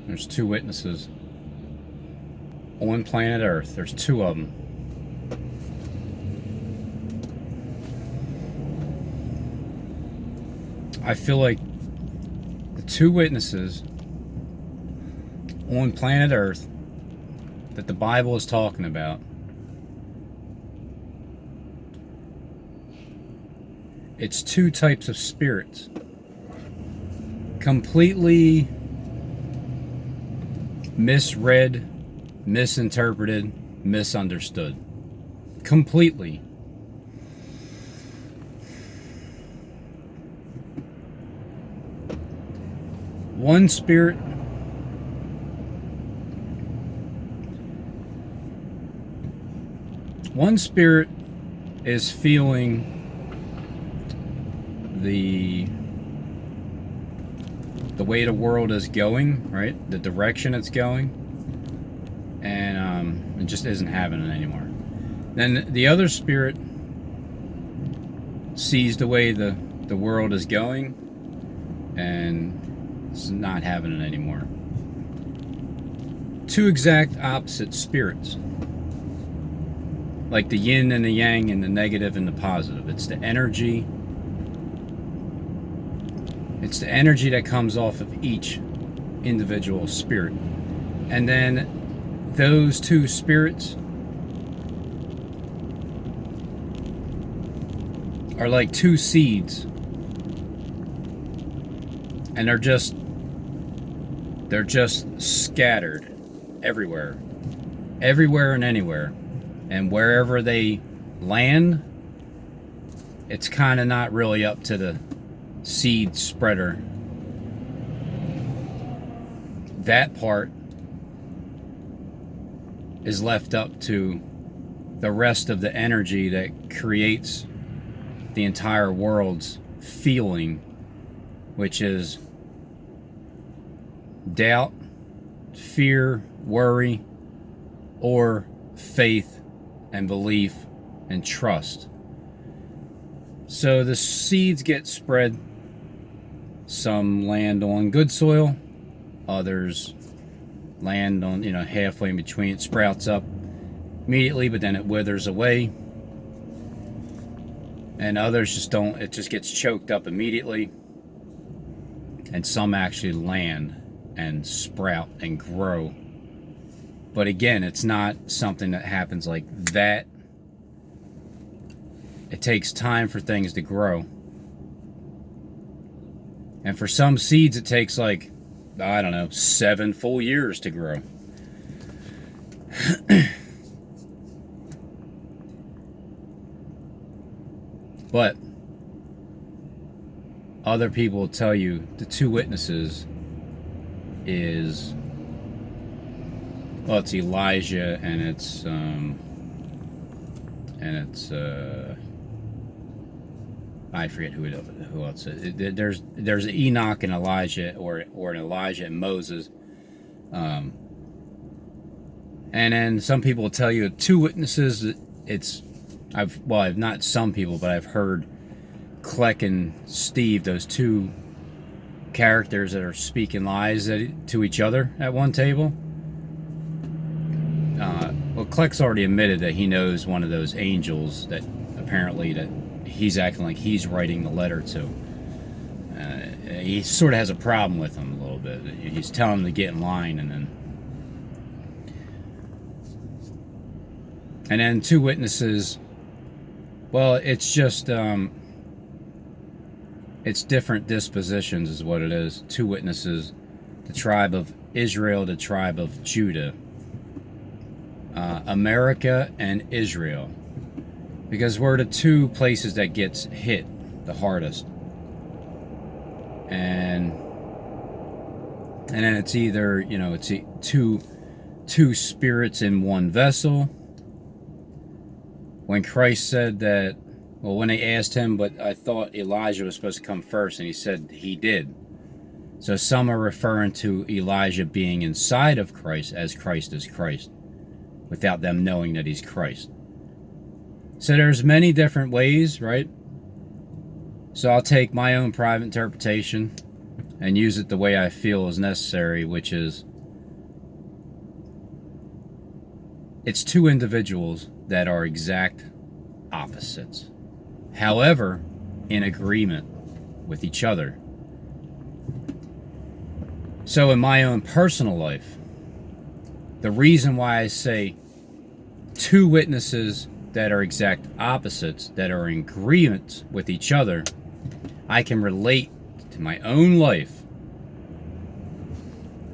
There's two witnesses on planet Earth. There's two of them. I feel like the two witnesses on planet Earth that the Bible is talking about, it's two types of spirits. Completely misread, misinterpreted, misunderstood. Completely. One spirit is feeling the way the world is going, right? The direction it's going, and it just isn't having it anymore. Then the other spirit sees the way the world is going, and it's not having it anymore. Two exact opposite spirits, like the yin and the yang, and the negative and the positive. It's the energy. It's the energy that comes off of each individual spirit. And then those two spirits are like two seeds. And they're just scattered everywhere. Everywhere and anywhere. And wherever they land, it's kind of not really up to the seed spreader. That part is left up to the rest of the energy that creates the entire world's feeling, which is doubt, fear, worry, or faith and belief and trust. So the seeds get spread. Some land on good soil, others land on, halfway in between. It sprouts up immediately, but then it withers away. And others just don't, it just gets choked up immediately. And some actually land and sprout and grow. But again, it's not something that happens like that. It takes time for things to grow. And for some seeds, it takes 7 full years to grow. But other people will tell you the two witnesses is, it's Elijah and it's I forget who else. There's an Enoch and Elijah, or an Elijah and Moses, and then some people will tell you two witnesses. I've not some people, but I've heard Kleck and Steve, those two characters that are speaking lies to each other at one table. Well, Kleck's already admitted that he knows one of those angels that apparently that he's acting like he's writing the letter to. He sort of has a problem with him a little bit. He's telling him to get in line, and then two witnesses. Well, it's just it's different dispositions is what it is. Two witnesses: the tribe of Israel, the tribe of Judah, America and Israel. Because we're the two places that gets hit the hardest. And then it's either, it's two spirits in one vessel. When Christ said that, when they asked him, but I thought Elijah was supposed to come first, and he said he did. So some are referring to Elijah being inside of Christ as Christ is Christ, without them knowing that he's Christ. So there's many different ways, right? So I'll take my own private interpretation and use it the way I feel is necessary, which is it's two individuals that are exact opposites, however, in agreement with each other. So in my own personal life, the reason why I say two witnesses that are exact opposites, that are in agreement with each other, I can relate to my own life.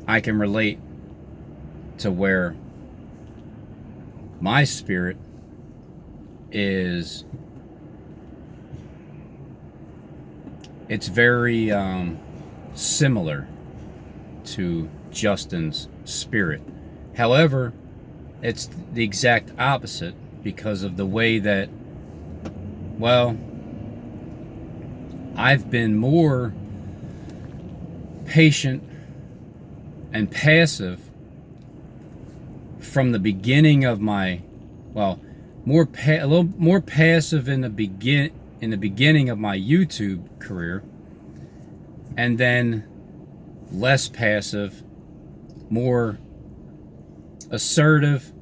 I can relate to where my spirit is, it's very similar to Justin's spirit. However, it's the exact opposite because of the way that, well, I've been more patient and passive from the beginning of my, well, a little more passive in the beginning of my YouTube career, and then less passive, more assertive,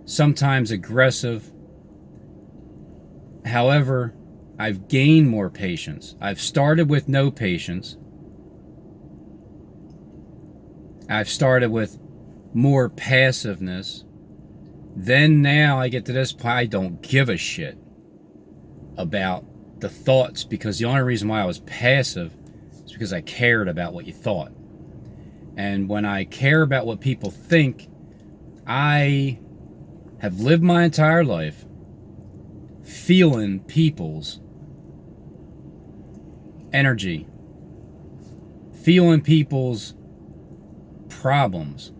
sometimes aggressive. However, I've gained more patience. I've started with no patience. I've started with more passiveness. Then now I get to this point, I don't give a shit about the thoughts, because the only reason why I was passive is because I cared about what you thought. And when I care about what people think, I have lived my entire life feeling people's energy, feeling people's problems,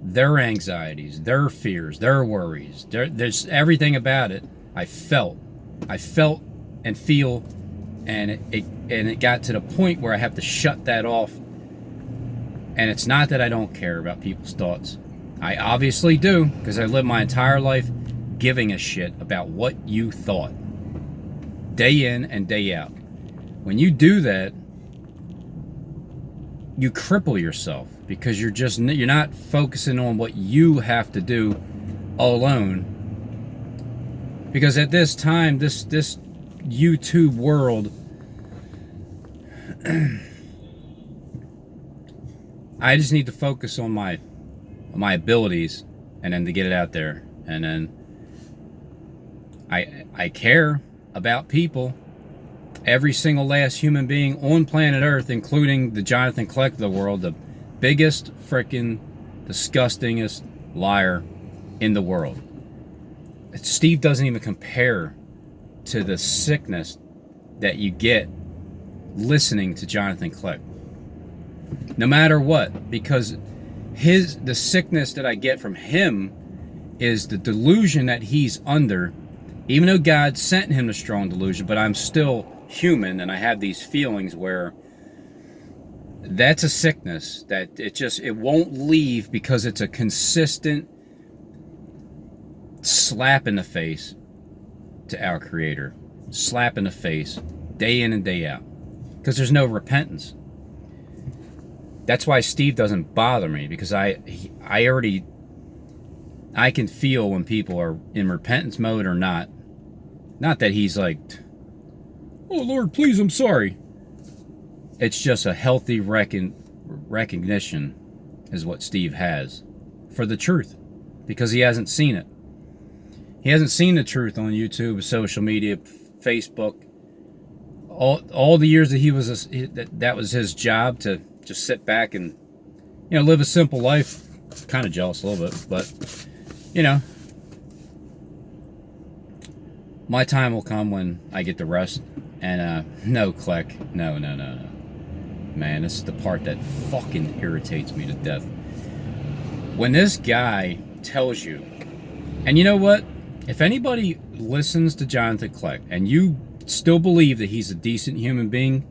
their anxieties, their fears, their worries. There's everything about it. I felt and feel, and it got to the point where I have to shut that off. And it's not that I don't care about people's thoughts. I obviously do, because I lived my entire life giving a shit about what you thought, day in and day out. When you do that, you cripple yourself, because you're not focusing on what you have to do alone. Because at this time, this YouTube world, I just need to focus on my abilities, and then to get it out there. And then I care about people, every single last human being on planet Earth, including the Jonathan Kleck of the world, the biggest freaking disgustingest liar in the world. Steve doesn't even compare to the sickness that you get listening to Jonathan Kleck. No matter what, because the sickness that I get from him is the delusion that he's under. Even though God sent him a strong delusion, but I'm still human, and I have these feelings where that's a sickness that it won't leave, because it's a consistent slap in the face to our Creator. Slap in the face, day in and day out. Because there's no repentance. That's why Steve doesn't bother me, because I can feel when people are in repentance mode or not. Not that he's like, oh Lord, please, I'm sorry. It's just a healthy recognition is what Steve has for the truth, because he hasn't seen it. He hasn't seen the truth on YouTube, social media, Facebook. All the years that he was that was his job, to just sit back and live a simple life. Kind of jealous a little bit, but my time will come when I get to rest. And no, Kleck, no. Man, this is the part that fucking irritates me to death. When this guy tells you, and you know what? If anybody listens to Jonathan Kleck and you still believe that he's a decent human being,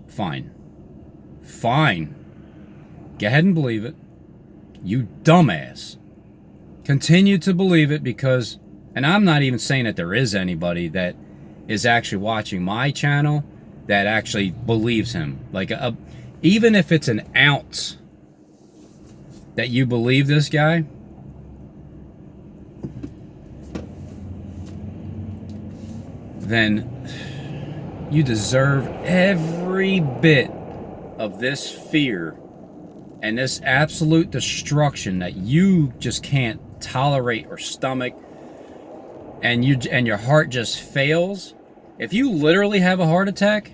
fine. Go ahead and believe it. You dumbass. Continue to believe it, because, and I'm not even saying that there is anybody that is actually watching my channel that actually believes him. Like, even if it's an ounce that you believe this guy, then you deserve every bit of this fear and this absolute destruction that you just can't tolerate or stomach, and your heart just fails. If you literally have a heart attack,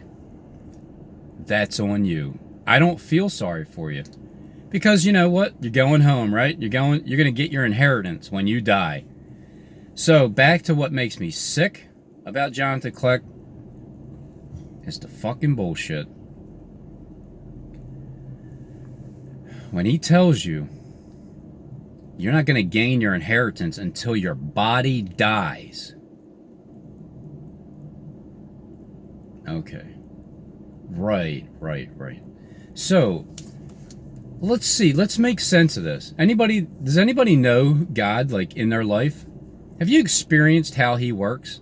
that's on you. I don't feel sorry for you, because you know what? You're going home, right? You're going to get your inheritance when you die. So back to what makes me sick about Jonathan Kleck. It's the fucking bullshit. When he tells you you're not going to gain your inheritance until your body dies. Okay. Right. So, let's see. Let's make sense of this. Does anybody know God, like, in their life? Have you experienced how he works?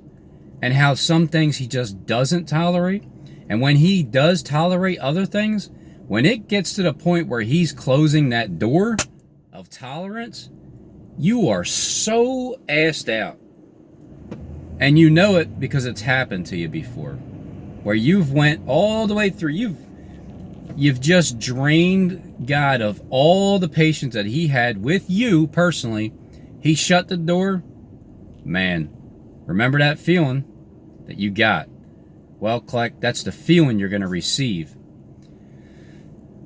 And how some things he just doesn't tolerate? And when he does tolerate other things, when it gets to the point where he's closing that door of tolerance, you are so assed out. And you know it because it's happened to you before. Where you've went all the way through. You've just drained God of all the patience that he had with you personally. He shut the door. Man, remember that feeling that you got? Well, Kleck, that's the feeling you're going to receive.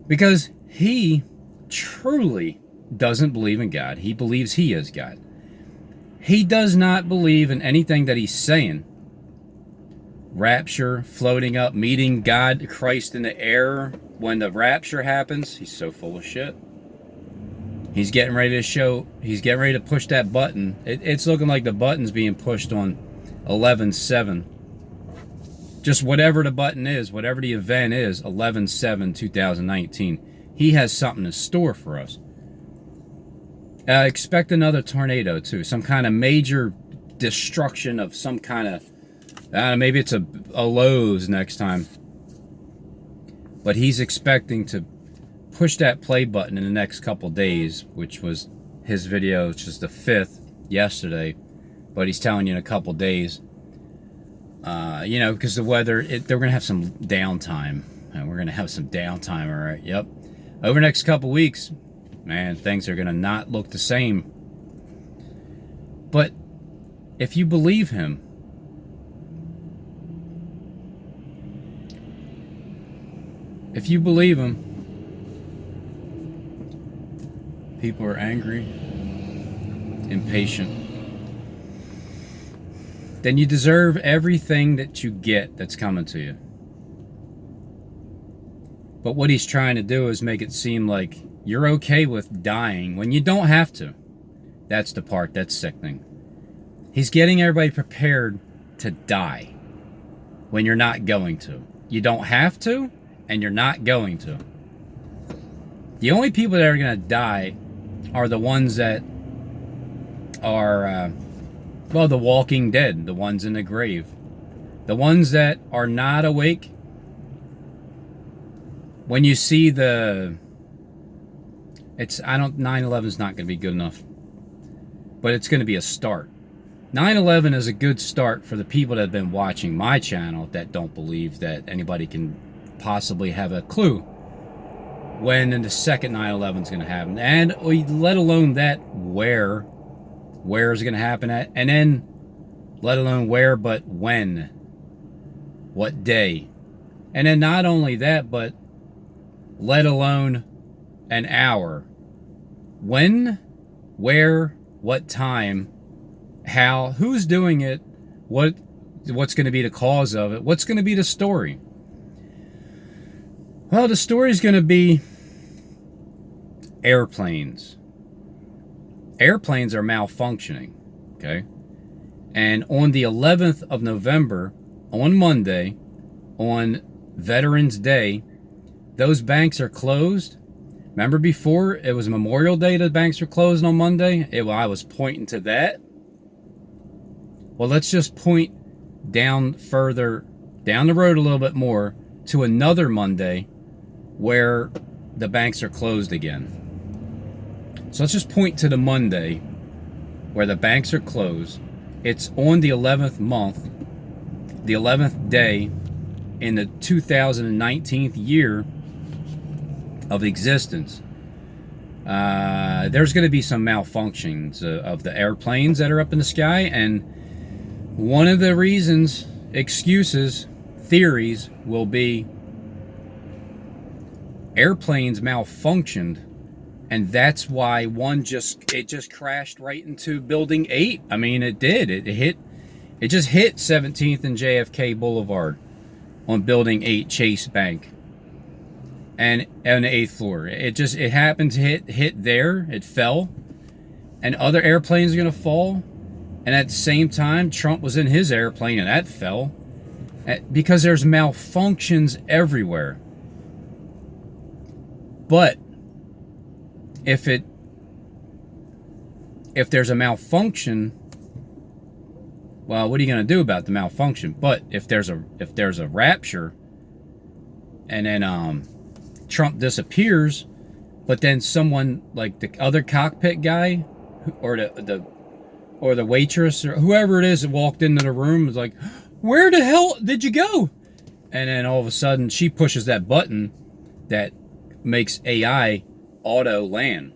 Because he truly doesn't believe in God. He believes he is God. He does not believe in anything that he's saying. Rapture, floating up, meeting God, Christ in the air. When the rapture happens, he's so full of shit. He's getting ready to push that button. It's looking like the button's being pushed on 11/7. Just whatever the button is, whatever the event is, 11/7/2019. He has something in store for us. Expect another tornado too. Some kind of major destruction of some kind of, maybe it's a Lowe's next time. But he's expecting to push that play button in the next couple days, which was his video, which is the 5th yesterday. But he's telling you in a couple days. Because the weather, they're going to have some downtime. We're going to have some downtime, all right? Yep. Over the next couple weeks, man, things are going to not look the same. But if you believe him, people are angry, impatient. Then you deserve everything that you get that's coming to you. But what he's trying to do is make it seem like you're okay with dying when you don't have to. That's the part that's sickening. He's getting everybody prepared to die when you're not going to. You don't have to, and you're not going to. The only people that are going to die are the ones that are, the walking dead, the ones in the grave. The ones that are not awake. When you see 9/11 is not going to be good enough. But it's going to be a start. 9/11 is a good start for the people that have been watching my channel that don't believe that anybody can possibly have a clue when the second 9/11 is going to happen. And let alone that, where is it going to happen at? And then, let alone where, but when. What day. And then not only that, but let alone an hour. When, where, what time, how, who's doing it, what's going to be the cause of it, what's going to be the story. Well, the story's going to be airplanes. Airplanes are malfunctioning, okay? And on the 11th of November, on Monday, on Veterans Day, those banks are closed. Remember before, it was Memorial Day, the banks were closed on Monday? I was pointing to that. Well, let's just point down further, down the road a little bit more, to another Monday where the banks are closed again. So let's just point to the Monday where the banks are closed. It's on the 11th month, the 11th day in the 2019th year of existence. There's going to be some malfunctions of the airplanes that are up in the sky, and one of the reasons, excuses, theories will be airplanes malfunctioned, and that's why one just crashed right into building 8. I mean, it did. It just hit 17th and JFK Boulevard on building 8, Chase Bank, and on the 8th floor. It happened to hit there. It fell, and other airplanes are gonna fall. And at the same time, Trump was in his airplane and that fell, because there's malfunctions everywhere. But if there's a malfunction, well, what are you going to do about the malfunction? But if there's a rapture, and then Trump disappears, but then someone like the other cockpit guy, or the waitress or whoever it is that walked into the room, was like, "Where the hell did you go?" And then all of a sudden she pushes that button that makes AI auto land.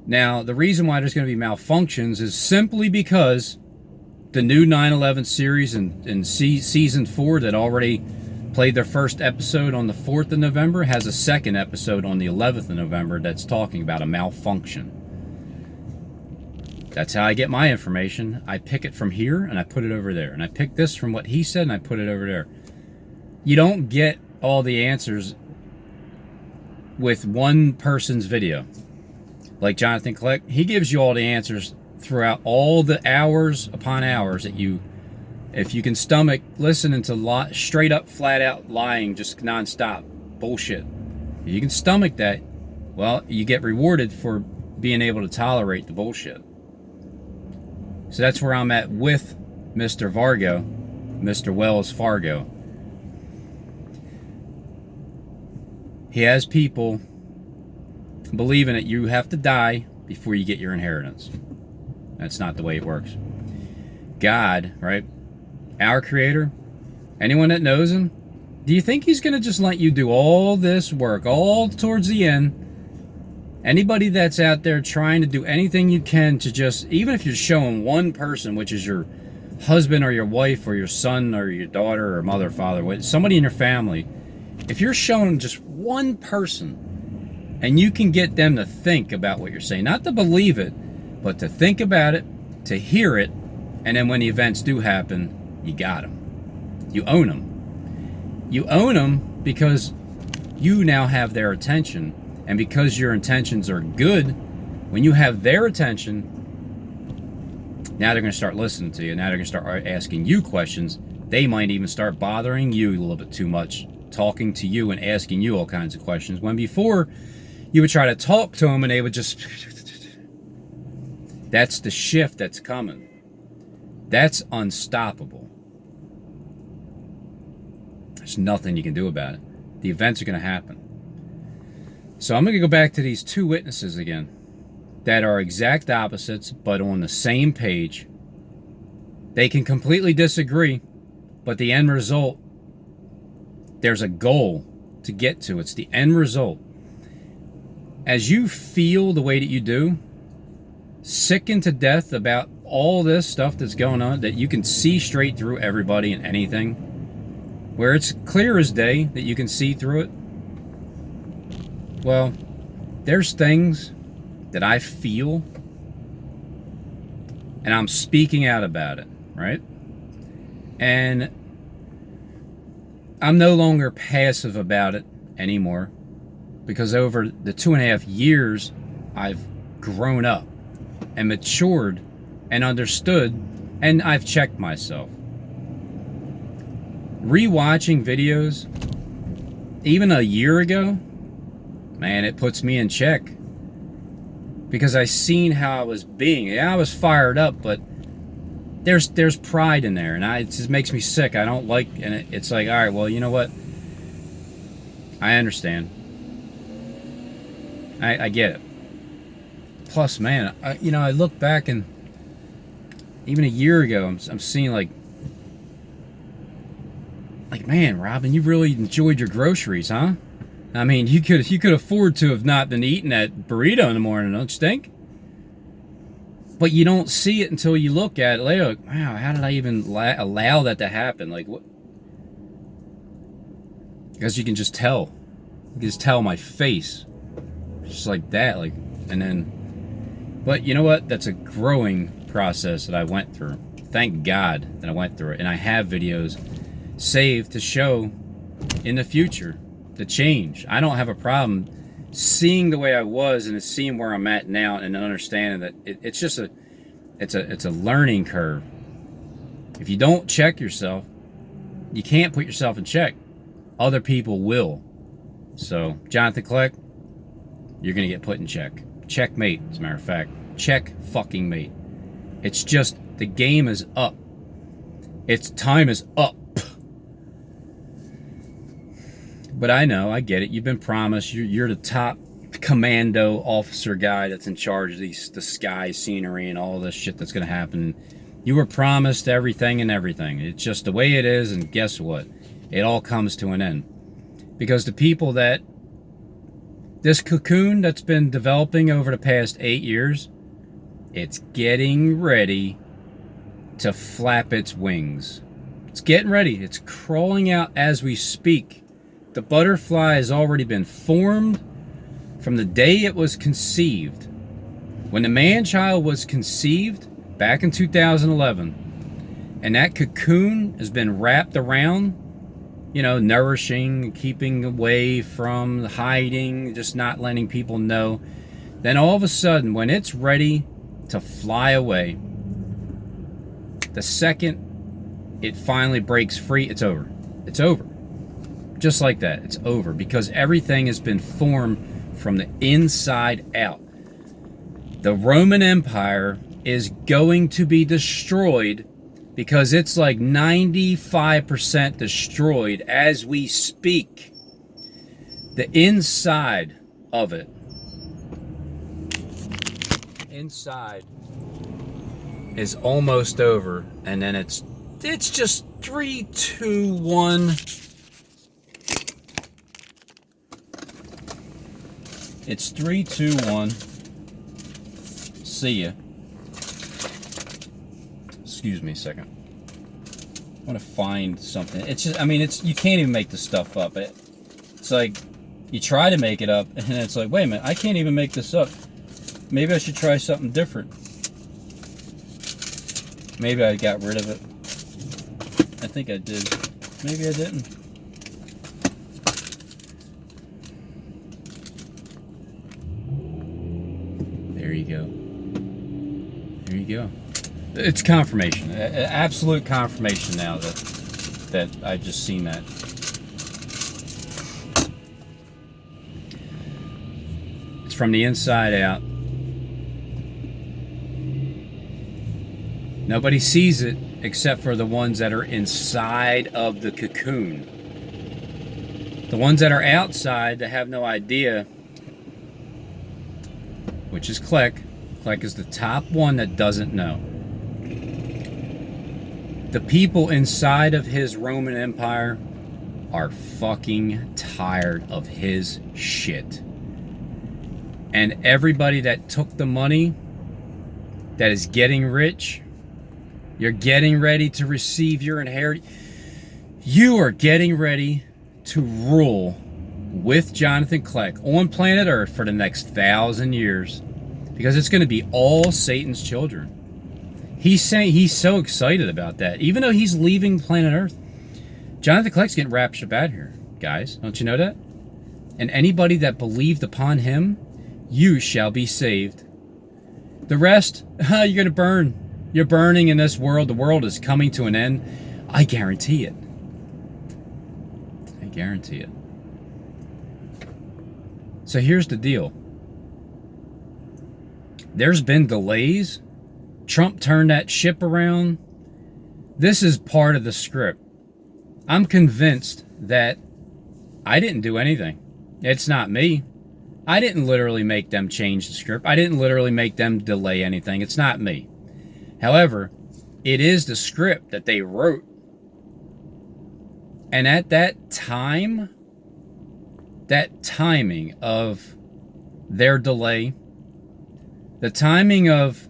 Now, the reason why there's going to be malfunctions is simply because the new 9/11 series in season 4 that already played their first episode on the 4th of November has a second episode on the 11th of November that's talking about a malfunction. That's how I get my information. I pick it from here and I put it over there. And I pick this from what he said and I put it over there. You don't get all the answers with one person's video. Like Jonathan Click, he gives you all the answers throughout all the hours upon hours that you, if you can stomach listening to straight up, flat out lying, just nonstop bullshit. If you can stomach that, well, you get rewarded for being able to tolerate the bullshit. So that's where I'm at with Mr. Vargo, Mr. Wells Fargo. He has people believing that you have to die before you get your inheritance. That's not the way it works. God, right? Our Creator, anyone that knows Him, do you think He's going to just let you do all this work, all towards the end? Anybody that's out there trying to do anything you can to just, even if you're showing one person, which is your husband or your wife or your son or your daughter or mother, father, somebody in your family, if you're showing just one person and you can get them to think about what you're saying, not to believe it, but to think about it, to hear it, and then when the events do happen, you got them. You own them. You own them because you now have their attention. And because your intentions are good, when you have their attention, now they're going to start listening to you. Now they're going to start asking you questions. They might even start bothering you a little bit too much, talking to you and asking you all kinds of questions. When before, you would try to talk to them and they would just... That's the shift that's coming. That's unstoppable. There's nothing you can do about it. The events are going to happen. So I'm going to go back to these two witnesses again that are exact opposites but on the same page. They can completely disagree, but the end result, there's a goal to get to. It's the end result. As you feel the way that you do, sickened to death about all this stuff that's going on, that you can see straight through everybody and anything, where it's clear as day that you can see through it. Well, there's things that I feel and I'm speaking out about it, right? And I'm no longer passive about it anymore, because over the 2.5 years I've grown up and matured and understood, and I've checked myself. Rewatching videos even a year ago, man, it puts me in check, because I seen how I was being. Yeah, I was fired up, but there's pride in there, and it just makes me sick. I don't like, and it's like, all right, well, you know what? I understand. I get it. Plus, man, I look back and even a year ago, I'm seeing like, man, Robin, you really enjoyed your groceries, huh? I mean, you could afford to have not been eating that burrito in the morning, don't you think? But you don't see it until you look at it later. Like, wow, how did I even allow that to happen? Like, what? Because you can just tell. You can just tell my face, just like that. Like, and then, but you know what? That's a growing process that I went through. Thank God that I went through it, and I have videos saved to show in the future the change. I don't have a problem seeing the way I was and seeing where I'm at now and understanding that it's just it's a learning curve. If you don't check yourself, you can't put yourself in check. Other people will. So, Jonathan Kleck, you're gonna get put in check. Checkmate, as a matter of fact. Check fucking mate. It's just the game is up. Its time is up. But I know, I get it. You've been promised. You're the top commando officer guy that's in charge of the sky scenery and all this shit that's going to happen. You were promised everything and everything. It's just the way it is, and guess what? It all comes to an end. Because the people that... This cocoon that's been developing over the past 8 years, it's getting ready to flap its wings. It's getting ready. It's crawling out as we speak. The butterfly has already been formed from the day it was conceived. When the man-child was conceived back in 2011, and that cocoon has been wrapped around, nourishing, keeping away from, hiding, just not letting people know, then all of a sudden, when it's ready to fly away, the second it finally breaks free, it's over. It's over. Just like that, it's over, because everything has been formed from the inside out. The Roman Empire is going to be destroyed because it's like 95% destroyed as we speak. The inside of it. Inside is almost over, and then it's just 3, 2, 1. It's 3, 2, 1. See ya. Excuse me a second. I want to find something. It's just, you can't even make this stuff up. It's like, you try to make it up, and it's like, wait a minute, I can't even make this up. Maybe I should try something different. Maybe I got rid of it. I think I did. Maybe I didn't. There you go. There you go. It's confirmation. Absolute confirmation now that I've just seen that. It's from the inside out. Nobody sees it except for the ones that are inside of the cocoon. The ones that are outside that have no idea, which is Kleck. Kleck is the top one that doesn't know. The people inside of his Roman Empire are fucking tired of his shit. And everybody that took the money, that is getting rich, you're getting ready to receive your inheritance. You are getting ready to rule with Jonathan Kleck on planet Earth for the next 1,000 years, because it's going to be all Satan's children. He's saying he's so excited about that, even though he's leaving planet Earth. Jonathan Kleck's getting raptured out here, guys. Don't you know that? And anybody that believed upon him, you shall be saved. The rest, you're going to burn. You're burning in this world. The world is coming to an end. I guarantee it. I guarantee it. So here's the deal. There's been delays. Trump turned that ship around. This is part of the script. I'm convinced that I didn't do anything. It's not me. I didn't literally make them change the script. I didn't literally make them delay anything. It's not me. However, it is the script that they wrote. And at that time, that timing of their delay, the timing of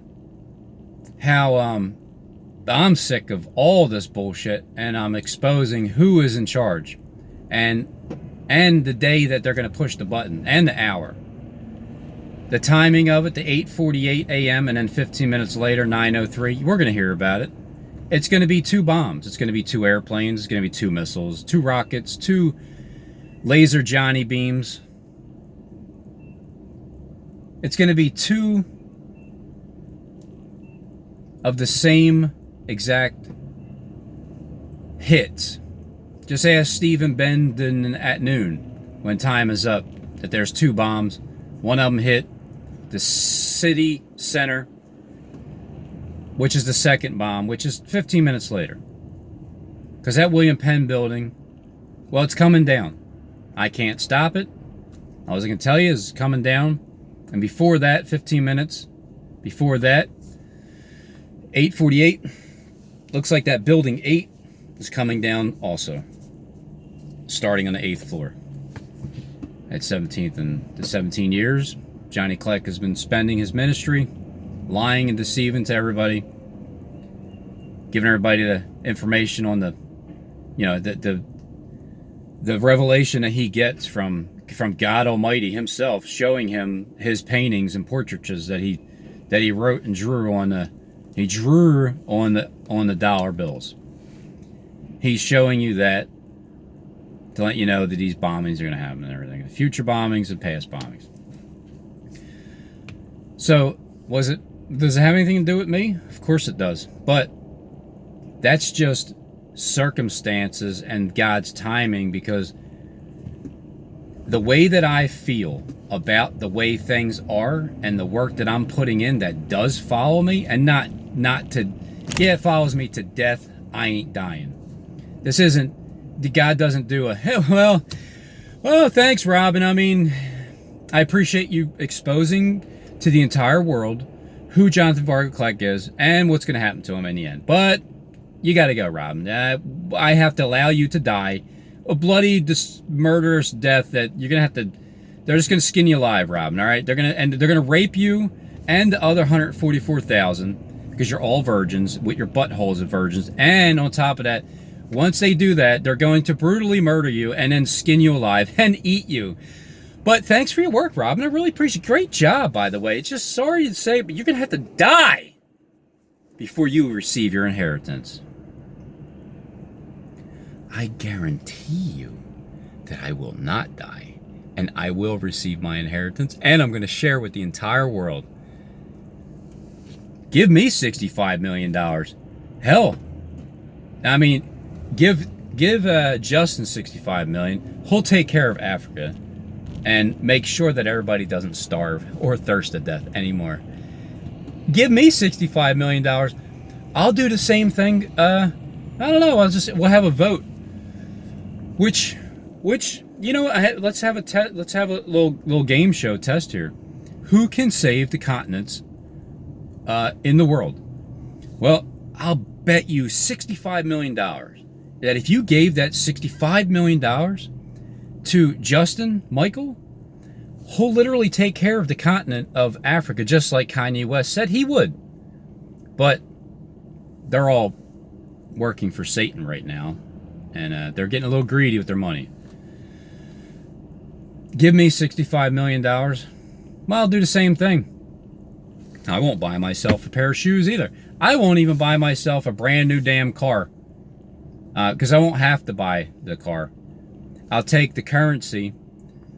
how I'm sick of all this bullshit, and I'm exposing who is in charge, and the day that they're going to push the button, and the hour. The timing of it, the 8:48 a.m. and then 15 minutes later, 9:03, we're going to hear about it. It's going to be 2 bombs. It's going to be 2 airplanes. It's going to be 2 missiles, 2 rockets, 2 laser Johnny beams. It's going to be 2 of the same exact hits. Just ask Stephen Benden at noon when time is up that there's 2 bombs. One of them hit the city center, which is the second bomb, which is 15 minutes later. Because that William Penn building, well, it's coming down. I can't stop it. All I was going to tell you is it's coming down. And before that, 15 minutes before that, 8:48, looks like that building 8 is coming down also, starting on the 8th floor. At 17th, and the 17 years, Johnny Kleck has been spending his ministry, lying and deceiving to everybody, giving everybody the information on the, you know, the revelation that he gets from God Almighty himself, showing him his paintings and portraitures that he wrote and drew on the dollar bills. He's showing you that to let you know that these bombings are going to happen and everything, future bombings and past bombings. So, does it have anything to do with me? Of course it does. But that's just circumstances and God's timing, because the way that I feel about the way things are and the work that I'm putting in that does follow me, and not to, yeah, it follows me to death, I ain't dying. This isn't, God doesn't do a, well, thanks, Robin. I mean, I appreciate you exposing to the entire world who Jonathan Varga Kleck is and what's going to happen to him in the end. But you got to go, Robin. I have to allow you to die a bloody, murderous death that you're going to have to, they're just going to skin you alive, Robin, all right? They're going to rape you and the other 144,000 because you're all virgins with your buttholes of virgins. And on top of that, once they do that, they're going to brutally murder you and then skin you alive and eat you. But thanks for your work, Robin. I really appreciate it. Great job, by the way. It's just sorry to say, but you're going to have to die before you receive your inheritance. I guarantee you that I will not die, and I will receive my inheritance, and I'm going to share with the entire world. Give me $65 million. Hell, I mean, give Justin $65 million. He'll take care of Africa and make sure that everybody doesn't starve or thirst to death anymore. Give me $65 million. I'll do the same thing. I don't know. We'll have a vote. Which, you know, let's have a little game show test here. Who can save the continents in the world? Well, I'll bet you $65 million that if you gave that $65 million to Justin Michael, he'll literally take care of the continent of Africa, just like Kanye West said he would. But they're all working for Satan right now, and they're getting a little greedy with their money. Give me $65 million. Well, I'll do the same thing. I won't buy myself a pair of shoes either. I won't even buy myself a brand new damn car, because I won't have to buy the car. I'll take the currency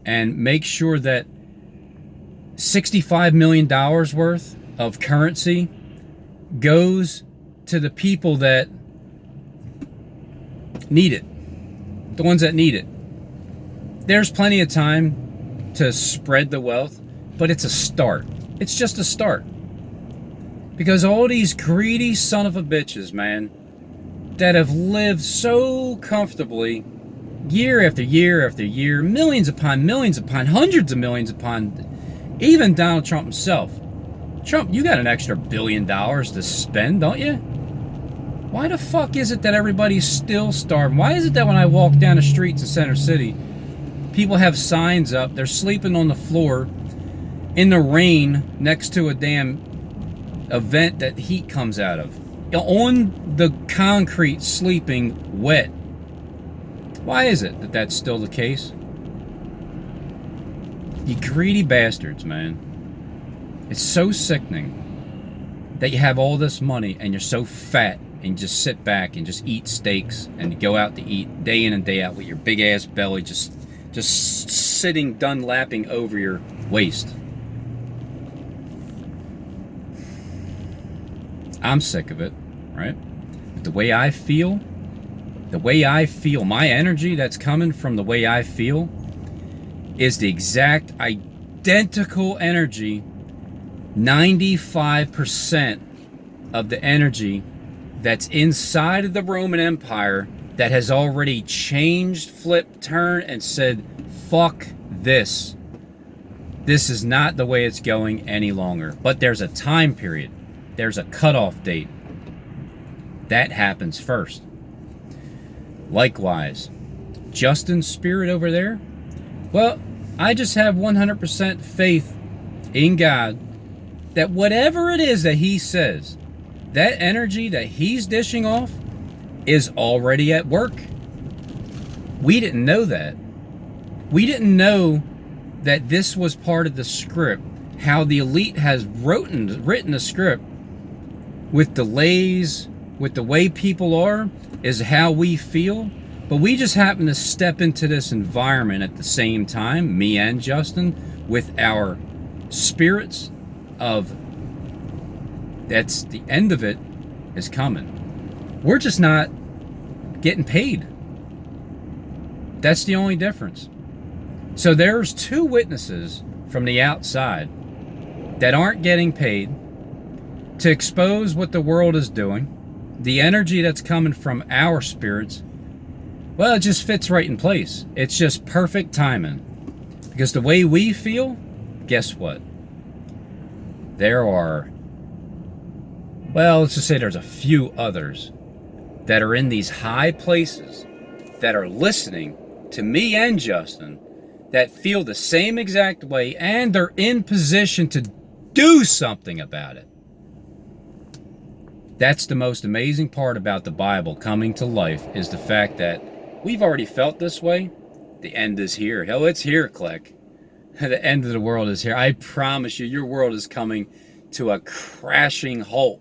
and make sure that $65 million worth of currency goes to the people that need it. The ones that need it. There's plenty of time to spread the wealth, but it's a start. It's just a start. Because all these greedy son of a bitches, man, that have lived so comfortably, year after year after year, millions upon hundreds of millions upon even Donald Trump himself. Trump, you got an extra $1 billion to spend, don't you? Why the fuck is it that everybody's still starving? Why is it that when I walk down the streets of Center City, people have signs up, they're sleeping on the floor in the rain next to a damn event that heat comes out of, on the concrete, sleeping wet? Why is it that that's still the case? You greedy bastards, man. It's so sickening that you have all this money and you're so fat and you just sit back and just eat steaks and go out to eat day in and day out with your big ass belly just sitting dunlapping over your waist. I'm sick of it, right? The way I feel, my energy that's coming from the way I feel is the exact identical energy, 95% of the energy that's inside of the Roman Empire that has already changed, flipped, turned, and said, fuck this. This is not the way it's going any longer. But there's a time period. There's a cutoff date. That happens first. Likewise, Justin's spirit over there, well, I just have 100% faith in God that whatever it is that he says, that energy that he's dishing off is already at work. We didn't know that. We didn't know that this was part of the script, how the elite has written the script with delays, with the way people are, is how we feel. But we just happen to step into this environment at the same time, me and Justin, with our spirits of, that's the end of it is coming. We're just not getting paid. That's the only difference. So there's two witnesses from the outside that aren't getting paid to expose what the world is doing. The energy that's coming from our spirits, well, it just fits right in place. It's just perfect timing. Because the way we feel, guess what? There are, well, let's just say there's a few others that are in these high places that are listening to me and Justin that feel the same exact way, and they're in position to do something about it. That's the most amazing part about the Bible coming to life, is the fact that we've already felt this way. The end is here. Hell, it's here, Click. The end of the world is here. I promise you, your world is coming to a crashing halt